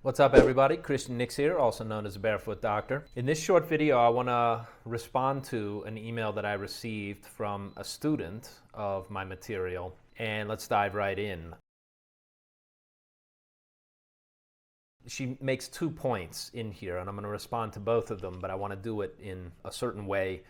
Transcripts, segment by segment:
What's up everybody? Christian Nix here, also known as the Barefoot Doctor. In this short video, I want to respond to an email that I received from a student of my material, and let's dive right in. She makes 2 points in here, and I'm going to respond to both of them, but I want to do it in a certain way.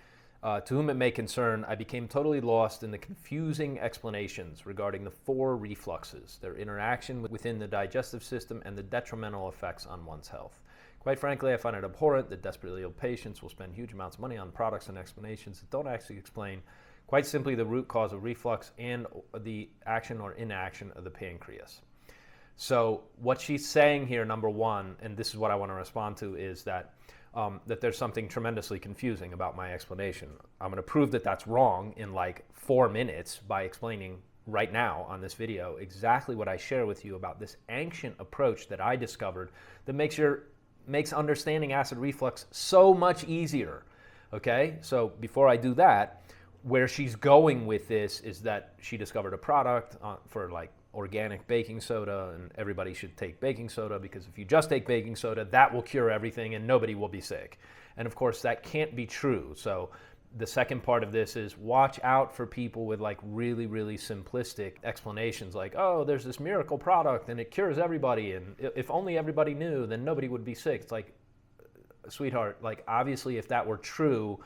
To whom it may concern, I became totally lost in the confusing explanations regarding the 4 refluxes, their interaction within the digestive system, and the detrimental effects on one's health. Quite frankly, I find it abhorrent that desperately ill patients will spend huge amounts of money on products and explanations that don't actually explain quite simply the root cause of reflux and the action or inaction of the pancreas. So what she's saying here, number one, and this is what I want to respond to, is that there's something tremendously confusing about my explanation. I'm going to prove that that's wrong in like 4 minutes by explaining right now on this video exactly what I share with you about this ancient approach that I discovered that makes understanding acid reflux so much easier. Okay, so before I do that, where she's going with this is that she discovered a product for like organic baking soda, and everybody should take baking soda because if you just take baking soda, that will cure everything and nobody will be sick. And of course that can't be true. So the second part of this is watch out for people with like really simplistic explanations like, oh, there's this miracle product and it cures everybody, and if only everybody knew, then nobody would be sick. It's like, sweetheart, like obviously if that were true,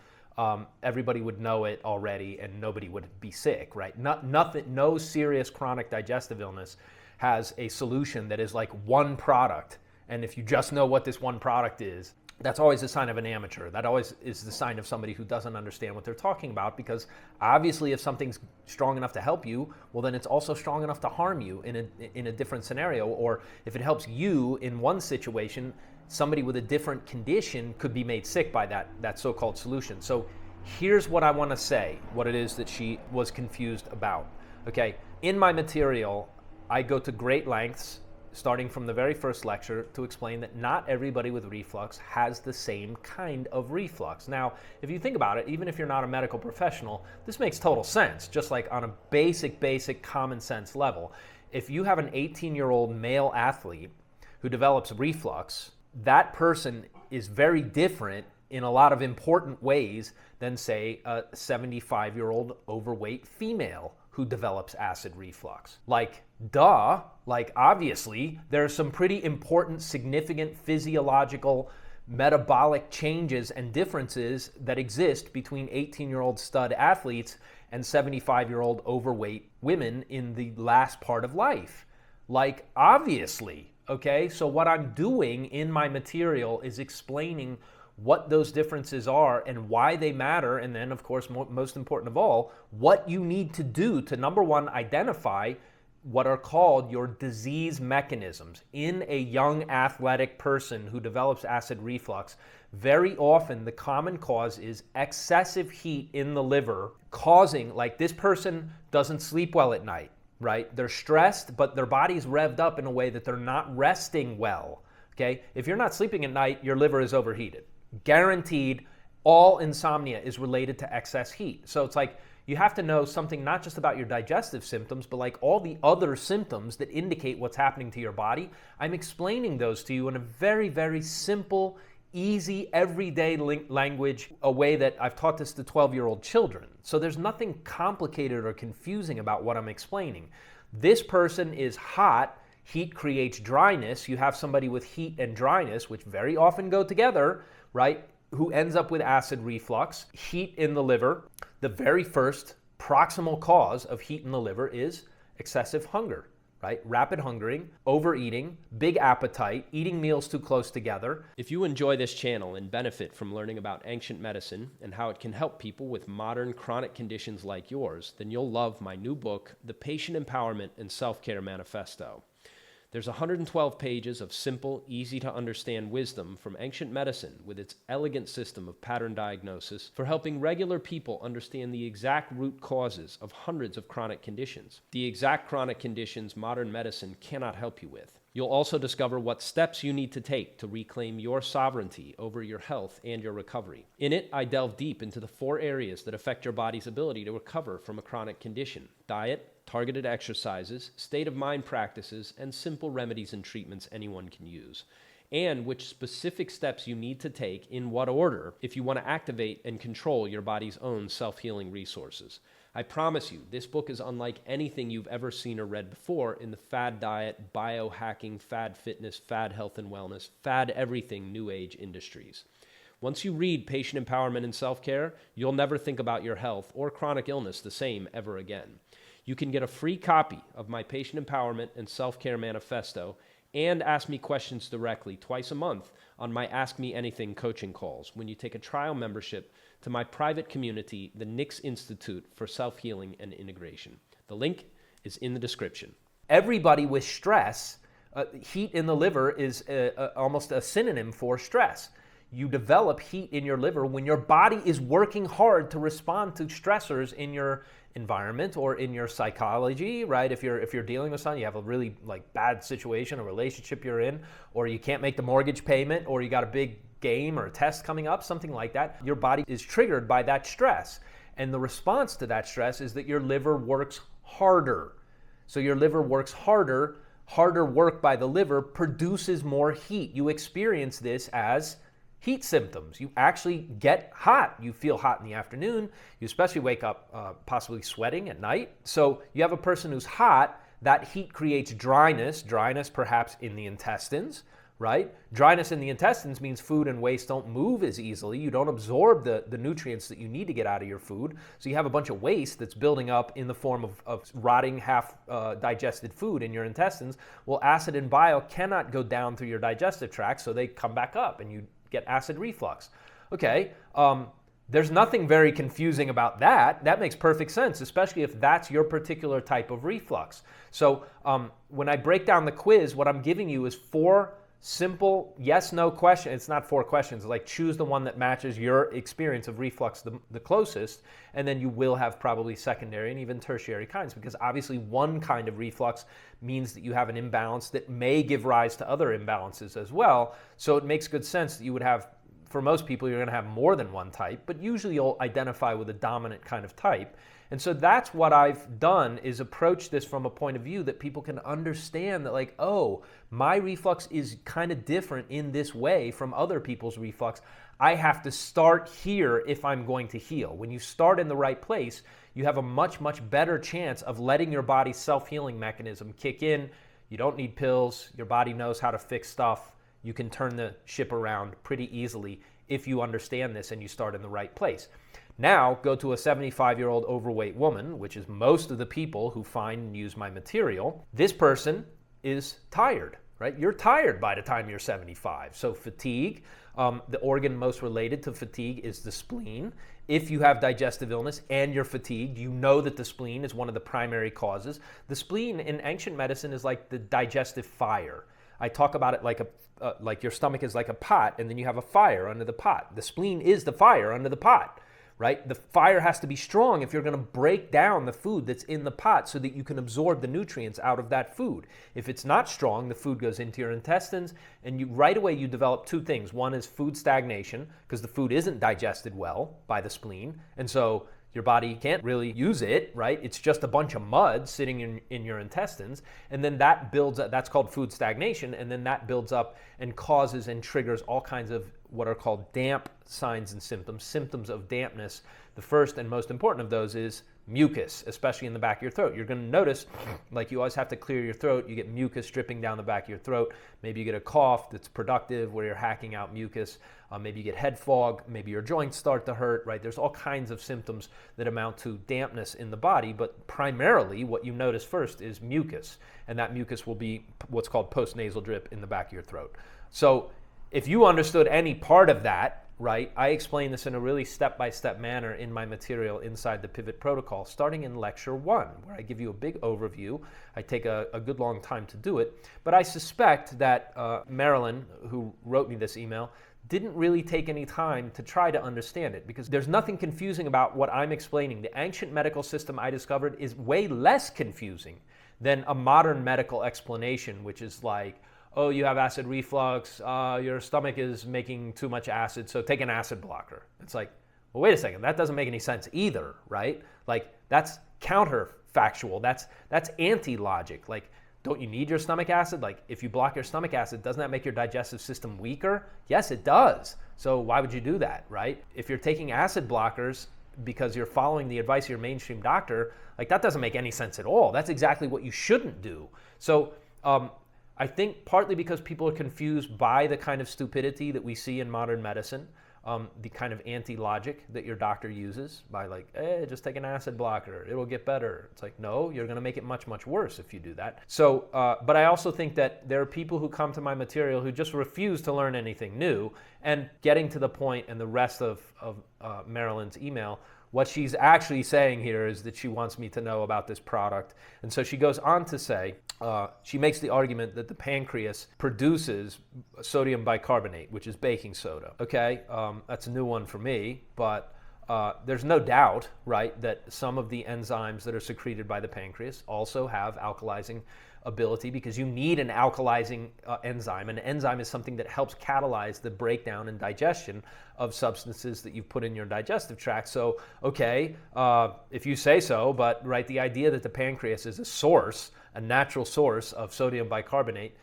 everybody would know it already and nobody would be sick, right? No serious chronic digestive illness has a solution that is like one product. And if you just know what this one product is, that's always a sign of an amateur. That always is the sign of somebody who doesn't understand what they're talking about, because obviously if something's strong enough to help you, well then it's also strong enough to harm you in a different scenario. Or if it helps you in one situation, somebody with a different condition could be made sick by that so-called solution. So here's what I want to say, what it is that she was confused about. Okay, in my material, I go to great lengths, starting from the very first lecture, to explain that not everybody with reflux has the same kind of reflux. Now, if you think about it, even if you're not a medical professional, this makes total sense, just like on a basic common sense level. If you have an 18-year-old male athlete who develops reflux, that person is very different in a lot of important ways than, say, a 75-year-old overweight female who develops acid reflux. Like, duh, like obviously there's some pretty important, significant physiological, metabolic changes and differences that exist between 18-year-old stud athletes and 75-year-old overweight women in the last part of life. Like, obviously. Okay, so what I'm doing in my material is explaining what those differences are and why they matter, and then of course most important of all, what you need to do to, number one, identify what are called your disease mechanisms. In a young athletic person who develops acid reflux, very often the common cause is excessive heat in the liver, causing, like, this person doesn't sleep well at night. Right? They're stressed, but their body's revved up in a way that they're not resting well. Okay? If you're not sleeping at night, your liver is overheated. Guaranteed, all insomnia is related to excess heat. So it's like you have to know something not just about your digestive symptoms, but like all the other symptoms that indicate what's happening to your body. I'm explaining those to you in a very simple, easy, everyday language, a way that I've taught this to 12-year-old children. So there's nothing complicated or confusing about what I'm explaining. This person is hot. Heat creates dryness. You have somebody with heat and dryness, which very often go together, right, who ends up with acid reflux. Heat in the liver. The very first proximal cause of heat in the liver is excessive hunger. Right? Rapid hungering, overeating, big appetite, eating meals too close together. If you enjoy this channel and benefit from learning about ancient medicine and how it can help people with modern chronic conditions like yours, then you'll love my new book, The Patient Empowerment and Self-Care Manifesto. There's 112 pages of simple, easy-to-understand wisdom from ancient medicine with its elegant system of pattern diagnosis for helping regular people understand the exact root causes of hundreds of chronic conditions, the exact chronic conditions modern medicine cannot help you with. You'll also discover what steps you need to take to reclaim your sovereignty over your health and your recovery. In it, I delve deep into the 4 areas that affect your body's ability to recover from a chronic condition: diet, targeted exercises, state of mind practices, and simple remedies and treatments anyone can use, and which specific steps you need to take in what order if you want to activate and control your body's own self-healing resources. I promise you, this book is unlike anything you've ever seen or read before in the fad diet, biohacking, fad fitness, fad health and wellness, fad everything new age industries. Once you read Patient Empowerment and Self-Care, you'll never think about your health or chronic illness the same ever again. You can get a free copy of my Patient Empowerment and Self-Care Manifesto and ask me questions directly twice a month on my Ask Me Anything coaching calls when you take a trial membership to my private community, the Nix Institute for Self-Healing and Integration. The link is in the description. Everybody with stress, heat in the liver is almost a synonym for stress. You develop heat in your liver when your body is working hard to respond to stressors in your environment or in your psychology, right? If you're dealing with something, you have a really bad situation, a relationship you're in, or you can't make the mortgage payment, or you got a big game or a test coming up, something like that, your body is triggered by that stress. And the response to that stress is that your liver works harder. So your liver works harder. Harder work by the liver produces more heat. You experience this as heat symptoms. You actually get hot. You feel hot in the afternoon. You especially wake up possibly sweating at night. So you have a person who's hot. That heat creates dryness perhaps in the intestines, right? Dryness in the intestines means food and waste don't move as easily. You don't absorb the nutrients that you need to get out of your food. So you have a bunch of waste that's building up in the form of rotting, half-digested food in your intestines. Well, acid and bile cannot go down through your digestive tract, so they come back up and you get acid reflux. Okay, there's nothing very confusing about that. That makes perfect sense, especially if that's your particular type of reflux. So when I break down the quiz, what I'm giving you is 4 simple yes-no questions. It's not 4 questions. Like choose the one that matches your experience of reflux the closest, and then you will have probably secondary and even tertiary kinds, because obviously one kind of reflux means that you have an imbalance that may give rise to other imbalances as well. So it makes good sense that you would have, for most people, you're going to have more than one type, but usually you'll identify with a dominant kind of type. And so that's what I've done, is approach this from a point of view that people can understand that oh, my reflux is kind of different in this way from other people's reflux. I have to start here if I'm going to heal. When you start in the right place, you have a much, much better chance of letting your body's self-healing mechanism kick in. You don't need pills. Your body knows how to fix stuff. You can turn the ship around pretty easily if you understand this and you start in the right place. Now, go to a 75-year-old overweight woman, which is most of the people who find and use my material. This person is tired, right? You're tired by the time you're 75. So fatigue, the organ most related to fatigue is the spleen. If you have digestive illness and you're fatigued, you know that the spleen is one of the primary causes. The spleen in ancient medicine is like the digestive fire. I talk about it like your stomach is like a pot, and then you have a fire under the pot. The spleen is the fire under the pot, right? The fire has to be strong if you're going to break down the food that's in the pot so that you can absorb the nutrients out of that food. If it's not strong, the food goes into your intestines, and right away you develop 2 things. One is food stagnation, because the food isn't digested well by the spleen, and so your body can't really use it, right? It's just a bunch of mud sitting in your intestines, and then that builds up. That's called food stagnation, and then that builds up and causes and triggers all kinds of what are called damp signs and symptoms of dampness. The first and most important of those is mucus, especially in the back of your throat. You're going to notice, you always have to clear your throat. You get mucus dripping down the back of your throat. Maybe you get a cough that's productive where you're hacking out mucus. Maybe you get head fog. Maybe your joints start to hurt, right? There's all kinds of symptoms that amount to dampness in the body, but primarily what you notice first is mucus, and that mucus will be what's called postnasal drip in the back of your throat. So if you understood any part of that, right, I explain this in a really step-by-step manner in my material inside the Pivot Protocol, starting in Lecture 1, where I give you a big overview. I take a good long time to do it, but I suspect that Marilyn, who wrote me this email, didn't really take any time to try to understand it, because there's nothing confusing about what I'm explaining. The ancient medical system I discovered is way less confusing than a modern medical explanation, which is like, oh, you have acid reflux, your stomach is making too much acid, so take an acid blocker. It's like, well, wait a second, that doesn't make any sense either, right? That's counter factual. That's anti-logic. Like, don't you need your stomach acid? Like, if you block your stomach acid, doesn't that make your digestive system weaker? Yes, it does. So why would you do that, right? If you're taking acid blockers because you're following the advice of your mainstream doctor, like, that doesn't make any sense at all. That's exactly what you shouldn't do. So I think partly because people are confused by the kind of stupidity that we see in modern medicine, the kind of anti-logic that your doctor uses by like, just take an acid blocker, it'll get better. It's like, no, you're gonna make it much, much worse if you do that. So, but I also think that there are people who come to my material who just refuse to learn anything new. And getting to the point, and the rest of Marilyn's email, what she's actually saying here is that she wants me to know about this product. And so she goes on to say, she makes the argument that the pancreas produces sodium bicarbonate, which is baking soda. Okay, that's a new one for me, but there's no doubt, right, that some of the enzymes that are secreted by the pancreas also have alkalizing ability, because you need an alkalizing enzyme. An enzyme is something that helps catalyze the breakdown and digestion of substances that you've put in your digestive tract. So, okay, if you say so, but right, the idea that the pancreas is a source, a natural source of sodium bicarbonate,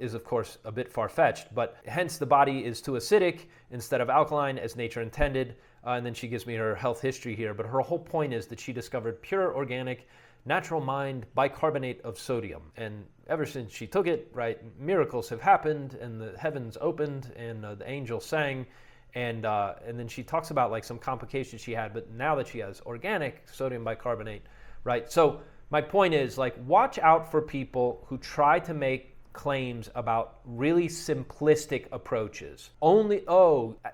is of course a bit far-fetched, but hence the body is too acidic instead of alkaline as nature intended. And then she gives me her health history here, but her whole point is that she discovered pure organic natural mined bicarbonate of sodium, and ever since she took it, right, miracles have happened, and the heavens opened, and the angels sang, and then she talks about like some complications she had, but now that she has organic sodium bicarbonate, right? So my point is, like, watch out for people who try to make claims about really simplistic approaches. Only,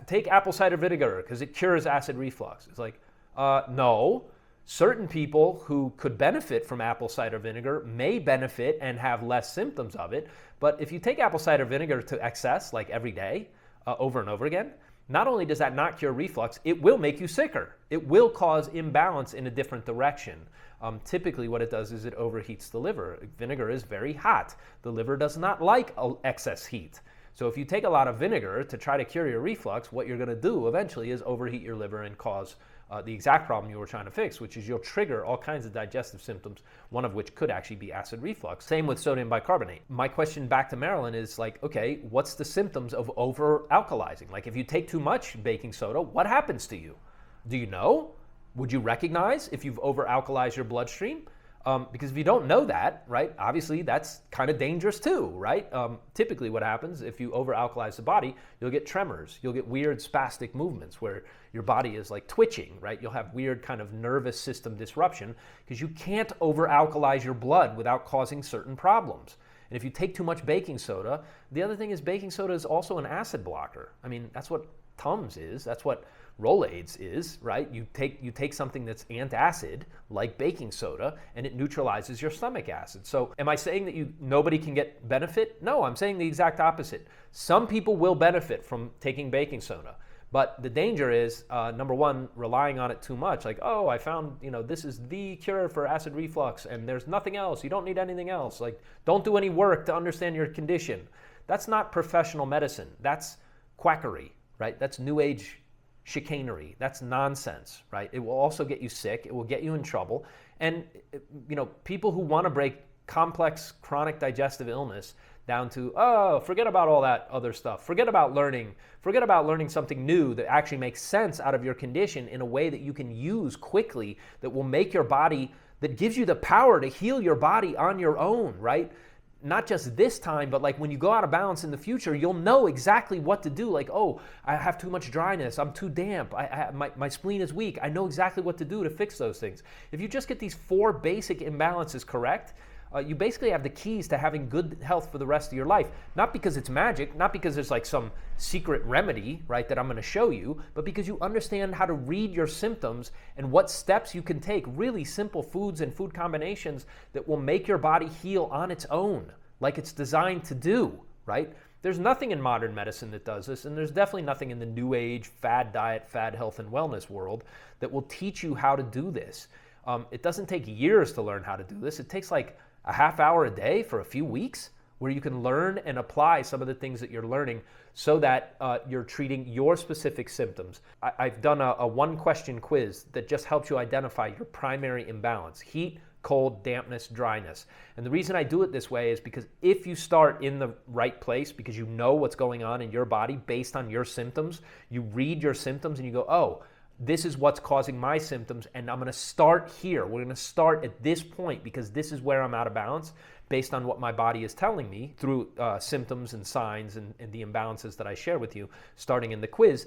take apple cider vinegar because it cures acid reflux. It's like, no. Certain people who could benefit from apple cider vinegar may benefit and have less symptoms of it, but if you take apple cider vinegar to excess, like every day, over and over again, not only does that not cure reflux, it will make you sicker. It will cause imbalance in a different direction. Typically what it does is it overheats the liver. Vinegar is very hot. The liver does not like excess heat. So if you take a lot of vinegar to try to cure your reflux, what you're going to do eventually is overheat your liver and cause the exact problem you were trying to fix, which is you'll trigger all kinds of digestive symptoms, one of which could actually be acid reflux. Same with sodium bicarbonate. My question back to Marilyn is like, okay, what's the symptoms of over-alkalizing? Like, if you take too much baking soda, what happens to you? Do you know? Would you recognize if you've over-alkalized your bloodstream? Because if you don't know that, right, obviously that's kind of dangerous too, right? Typically what happens if you over-alkalize the body, you'll get tremors, you'll get weird spastic movements where your body is like twitching, right? You'll have weird kind of nervous system disruption because you can't over-alkalize your blood without causing certain problems. And if you take too much baking soda, the other thing is baking soda is also an acid blocker. I mean, that's what Tums is, that's what Rolaids is, right? You take something that's antacid, like baking soda, and it neutralizes your stomach acid. So am I saying that nobody can get benefit? No, I'm saying the exact opposite. Some people will benefit from taking baking soda, but the danger is, number one, relying on it too much. Like, oh, I found, this is the cure for acid reflux, and there's nothing else. You don't need anything else. Like, don't do any work to understand your condition. That's not professional medicine. That's quackery, right? That's new age chicanery. That's nonsense, right? It will also get you sick. It will get you in trouble. And, people who want to break complex chronic digestive illness down to, forget about all that other stuff. Forget about learning something new that actually makes sense out of your condition in a way that you can use quickly, that will make your body, that gives you the power to heal your body on your own, right? Not just this time, but like when you go out of balance in the future, you'll know exactly what to do. Like, oh, I have too much dryness. I'm too damp. My spleen is weak. I know exactly what to do to fix those things. If you just get these 4 basic imbalances correct, you basically have the keys to having good health for the rest of your life. Not because it's magic, not because there's like some secret remedy, right, that I'm going to show you, but because you understand how to read your symptoms and what steps you can take, really simple foods and food combinations that will make your body heal on its own, like it's designed to do, right? There's nothing in modern medicine that does this, and there's definitely nothing in the new age fad diet, fad health and wellness world that will teach you how to do this. It doesn't take years to learn how to do this. It takes like a half hour a day for a few weeks where you can learn and apply some of the things that you're learning so that you're treating your specific symptoms. I've done a 1-question quiz that just helps you identify your primary imbalance: heat, cold, dampness, dryness. And the reason I do it this way is because if you start in the right place, because you know what's going on in your body based on your symptoms, you read your symptoms and you go, oh, this is what's causing my symptoms, and I'm going to start here. We're going to start at this point because this is where I'm out of balance based on what my body is telling me through symptoms and signs and the imbalances that I share with you starting in the quiz.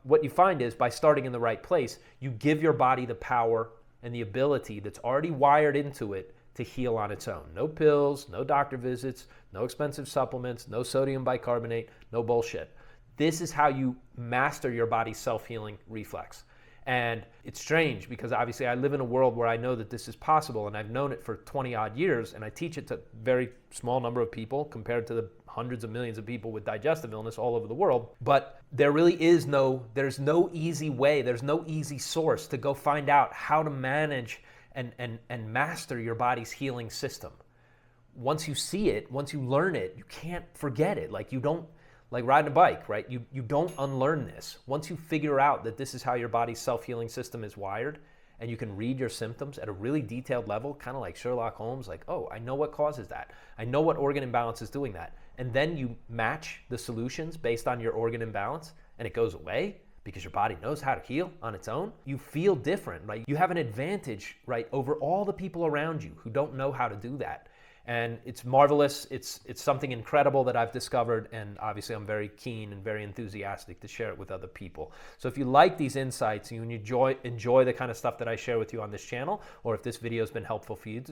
What you find is by starting in the right place, you give your body the power and the ability that's already wired into it to heal on its own. No pills, no doctor visits, no expensive supplements, no sodium bicarbonate, no bullshit. This is how you master your body's self-healing reflex. And it's strange because obviously I live in a world where I know that this is possible, and I've known it for 20 odd years, and I teach it to a very small number of people compared to the hundreds of millions of people with digestive illness all over the world. But there really is there's no easy way, there's no easy source to go find out how to manage and master your body's healing system. Once you see it, once you learn it, you can't forget it. Like riding a bike, right? You don't unlearn this. Once you figure out that this is how your body's self-healing system is wired, and you can read your symptoms at a really detailed level, kind of like Sherlock Holmes, like, oh, I know what causes that. I know what organ imbalance is doing that. And then you match the solutions based on your organ imbalance, and it goes away because your body knows how to heal on its own. You feel different, right? You have an advantage, right, over all the people around you who don't know how to do that. And it's marvelous. It's something incredible that I've discovered, and obviously I'm very keen and very enthusiastic to share it with other people. So if you like these insights and you enjoy the kind of stuff that I share with you on this channel, or if this video has been helpful for you,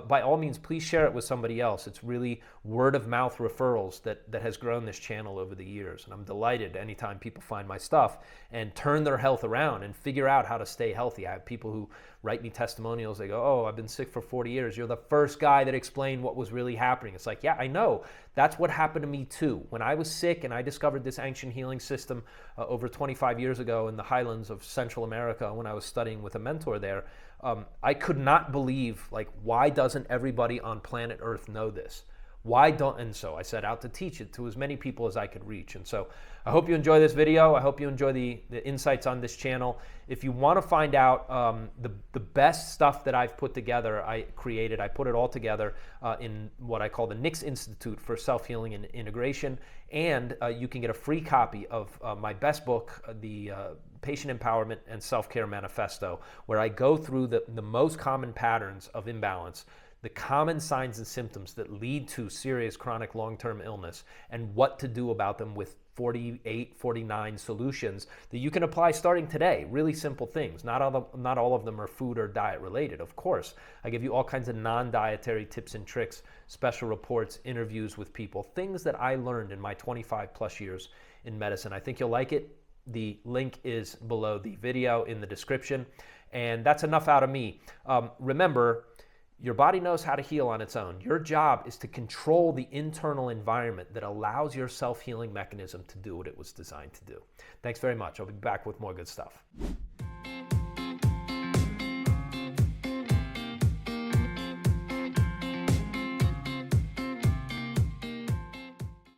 by all means, please share it with somebody else. It's really word of mouth referrals that has grown this channel over the years. And I'm delighted anytime people find my stuff and turn their health around and figure out how to stay healthy. I have people who write me testimonials. They go, oh, I've been sick for 40 years. You're the first guy that explained what was really happening. It's like, yeah, I know. That's what happened to me too. When I was sick and I discovered this ancient healing system over 25 years ago in the highlands of Central America when I was studying with a mentor there, I could not believe, like, why doesn't everybody on planet Earth know this? And so I set out to teach it to as many people as I could reach. And so I hope you enjoy this video. I hope you enjoy the insights on this channel. If you want to find out the best stuff that I've put together, I put it all together in what I call the Nix Institute for Self-Healing and Integration. And you can get a free copy of my best book, the Patient Empowerment and Self-Care Manifesto, where I go through the most common patterns of imbalance, the common signs and symptoms that lead to serious chronic long-term illness, and what to do about them with 48, 49 solutions that you can apply starting today. Really simple things. Not all of them are food or diet related, of course. I give you all kinds of non-dietary tips and tricks, special reports, interviews with people, things that I learned in my 25 plus years in medicine. I think you'll like it. The link is below the video in the description. And that's enough out of me. Remember, your body knows how to heal on its own. Your job is to control the internal environment that allows your self-healing mechanism to do what it was designed to do. Thanks very much. I'll be back with more good stuff.